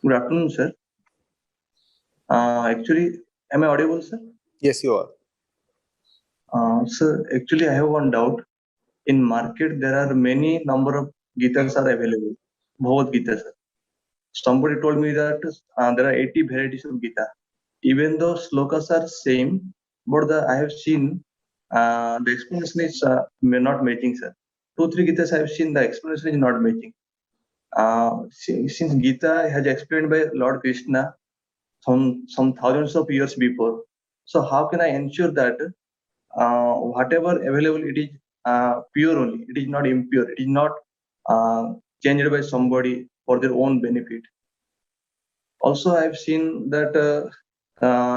Good afternoon, sir. Actually, am I audible, sir? Yes, you are. Sir, actually, I have one doubt. In market, there are many number of Gitas are available. Bhagavad Gita, sir. Somebody told me that there are 80 varieties of Gita. Even though slokas are same, but I have seen the explanation is not matching, sir. 2-3 Gitas I have seen the explanation is not matching. Since Gita has explained by Lord Krishna some thousands of years before, so how can I ensure that whatever available it is pure only, it is not impure, it is not uh, changed by somebody for their own benefit. Also, I've seen that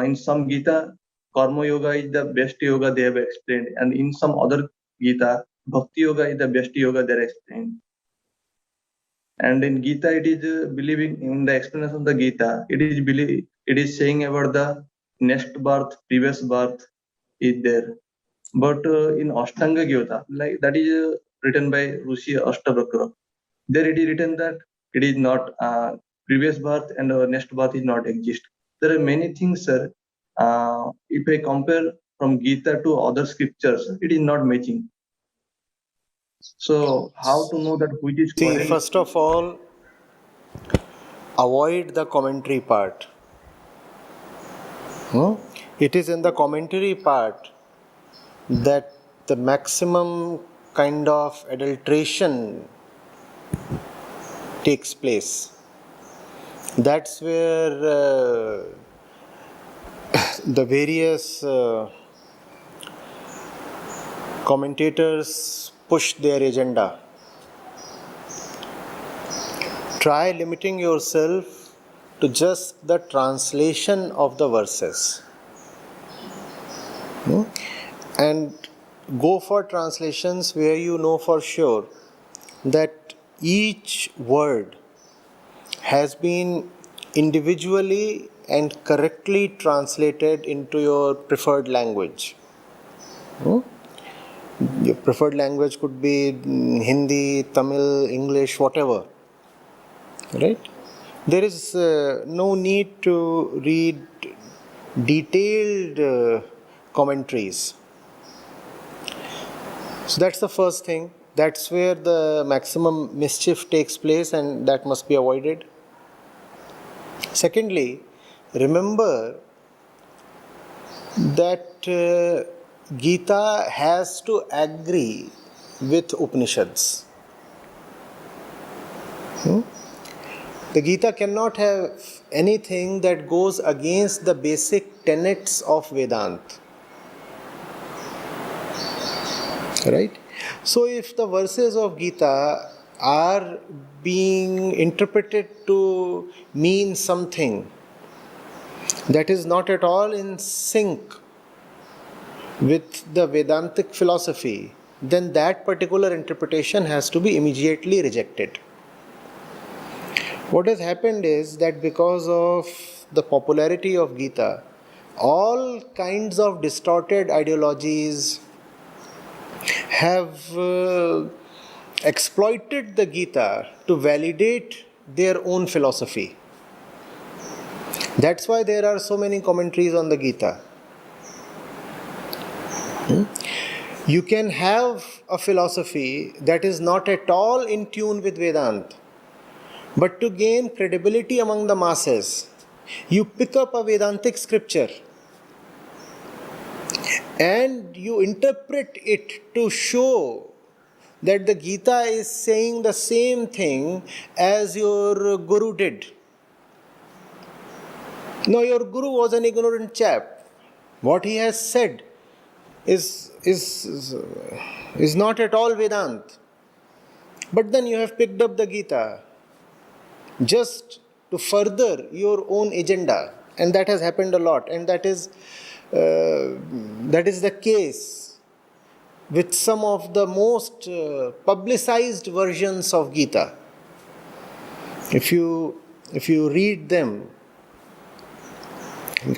in some Gita, Karma Yoga is the best yoga they have explained, and in some other Gita, Bhakti Yoga is the best yoga they are explained. And in Gita, it is believing in the explanation of the Gita. It is saying about the next birth, previous birth is there. But in Ashtanga Gita, like that is written by Rishi Ashtavakra. There it is written that it is not previous birth and next birth is not exist. There are many things, sir. If I compare from Gita to other scriptures, it is not matching. So how to know that which is See, correct? first of all, avoid the commentary part. It is in the commentary part that the maximum kind of adulteration takes place. That's where the various commentators push their agenda. Try limiting yourself to just the translation of the verses. And go for translations where you know for sure that each word has been individually and correctly translated into your preferred language. Your preferred language could be Hindi, Tamil, English, whatever. Right? There is no need to read detailed commentaries. So that's the first thing. That's where the maximum mischief takes place, and that must be avoided. Secondly, remember that Gita has to agree with Upanishads. The Gita cannot have anything that goes against the basic tenets of Vedanta. Right? So if the verses of Gita are being interpreted to mean something that is not at all in sync with the Vedantic philosophy, then that particular interpretation has to be immediately rejected. What has happened is that because of the popularity of Gita, all kinds of distorted ideologies have exploited the Gita to validate their own philosophy. That's why there are so many commentaries on the Gita. You can have a philosophy that is not at all in tune with Vedanta, but to gain credibility among the masses, you pick up a Vedantic scripture and you interpret it to show that the Gita is saying the same thing as your guru did. No, your guru was an ignorant chap. What he has said is not at all Vedanta. But then you have picked up the Gita just to further your own agenda, and that has happened a lot, and that is the case with some of the most publicized versions of Gita. If you read them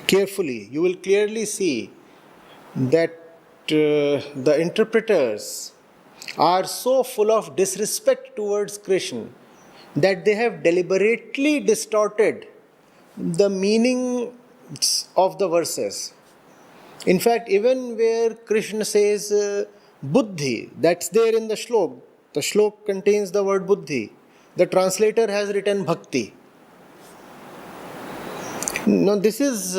carefully, you will clearly see that the interpreters are so full of disrespect towards Krishna that they have deliberately distorted the meaning of the verses. In fact, even where Krishna says buddhi, that's there in the shlok contains the word buddhi. The translator has written bhakti. Now, this is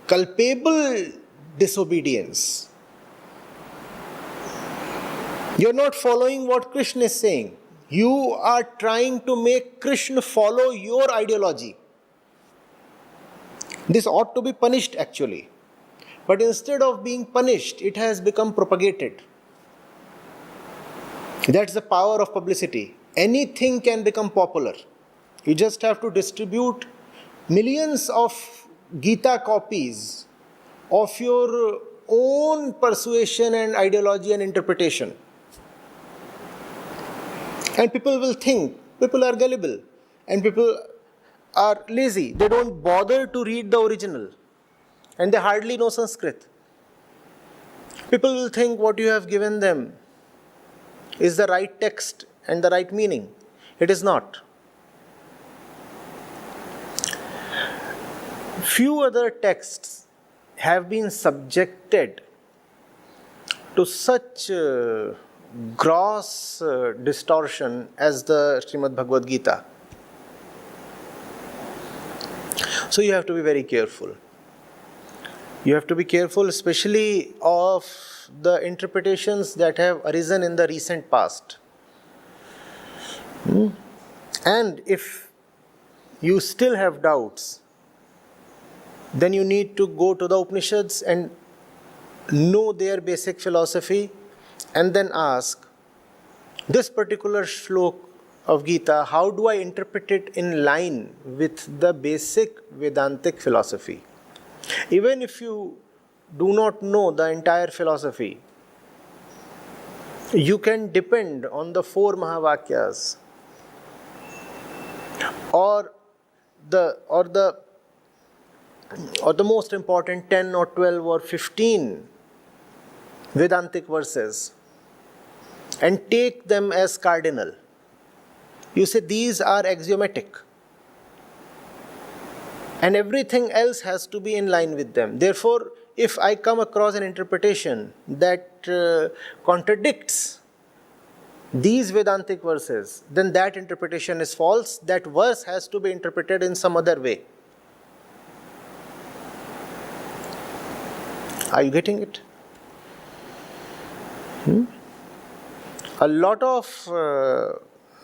culpable disobedience. You're not following what Krishna is saying. You are trying to make Krishna follow your ideology. This ought to be punished actually. But instead of being punished, it has become propagated. That's the power of publicity. Anything can become popular. You just have to distribute millions of Gita copies of your own persuasion and ideology and interpretation. And people will think, people are gullible, and people are lazy. They don't bother to read the original, and they hardly know Sanskrit. People will think what you have given them is the right text and the right meaning. It is not. Few other texts have been subjected to such gross distortion as the Srimad Bhagavad Gita. So you have to be very careful. You have to be careful, especially of the interpretations that have arisen in the recent past. And if you still have doubts, then you need to go to the Upanishads and know their basic philosophy and then ask, this particular shlok of Gita, how do I interpret it in line with the basic Vedantic philosophy? Even if you do not know the entire philosophy, you can depend on the 4 Mahavakyas or the most important 10 or 12 or 15 Vedantic verses and take them as cardinal. You say these are axiomatic, and everything else has to be in line with them. Therefore, if I come across an interpretation that contradicts these Vedantic verses, then that interpretation is false. That verse has to be interpreted in some other way. Are you getting it? A lot of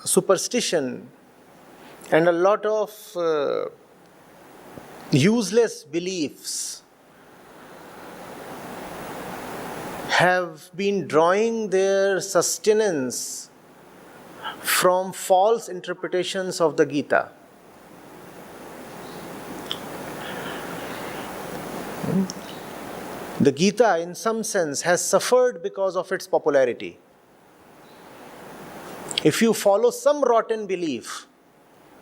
superstition and a lot of useless beliefs have been drawing their sustenance from false interpretations of the Gita. The Gita, in some sense, has suffered because of its popularity. If you follow some rotten belief,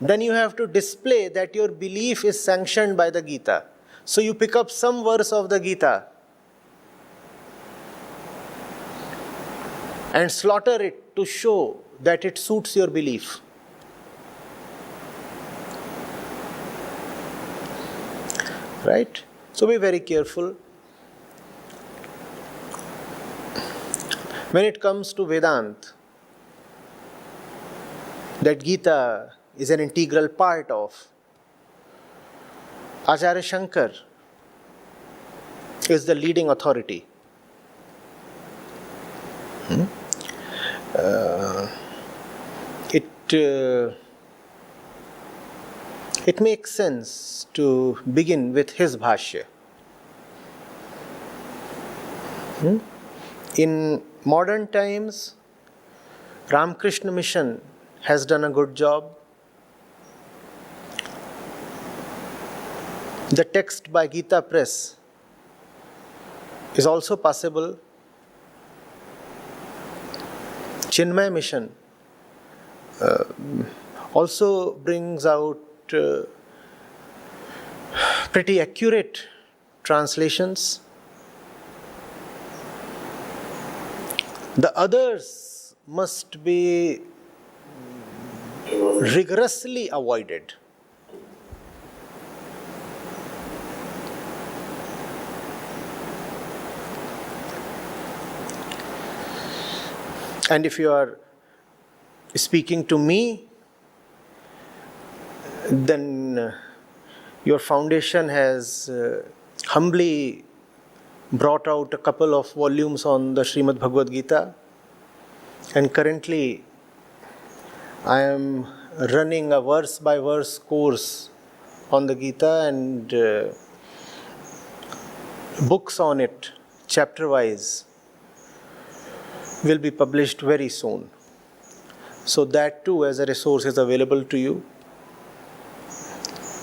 then you have to display that your belief is sanctioned by the Gita. So you pick up some verse of the Gita and slaughter it to show that it suits your belief. Right? So be very careful. When it comes to Vedanta, that Gita is an integral part of, Acharya Shankar is the leading authority. It makes sense to begin with his bhashya. In modern times, Ramakrishna Mission has done a good job. The text by Gita Press is also possible. Chinmay Mission also brings out pretty accurate translations. The others must be rigorously avoided. And if you are speaking to me, then your foundation has humbly brought out a couple of volumes on the Srimad Bhagavad Gita, and currently I am running a verse by verse course on the Gita, and books on it, chapter wise, will be published very soon. So that too as a resource is available to you.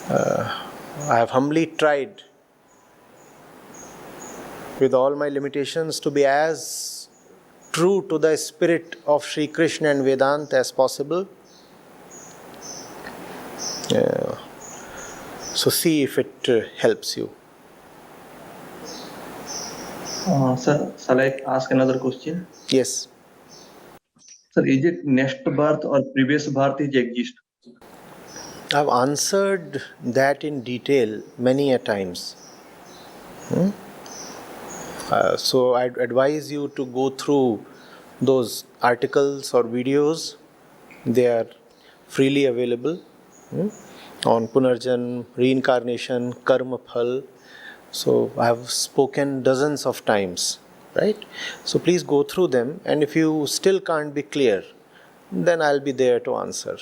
I have humbly tried with all my limitations to be as true to the spirit of Sri Krishna and Vedanta as possible. So see if it helps you. Sir, shall I ask another question? Yes. Sir, is it next birth or previous birth is exist? I've answered that in detail many a times. So I'd advise you to go through those articles or videos. They are freely available on Punarjan, reincarnation, karma phal. So I have spoken dozens of times, right? So please go through them, and if you still can't be clear, then I'll be there to answer.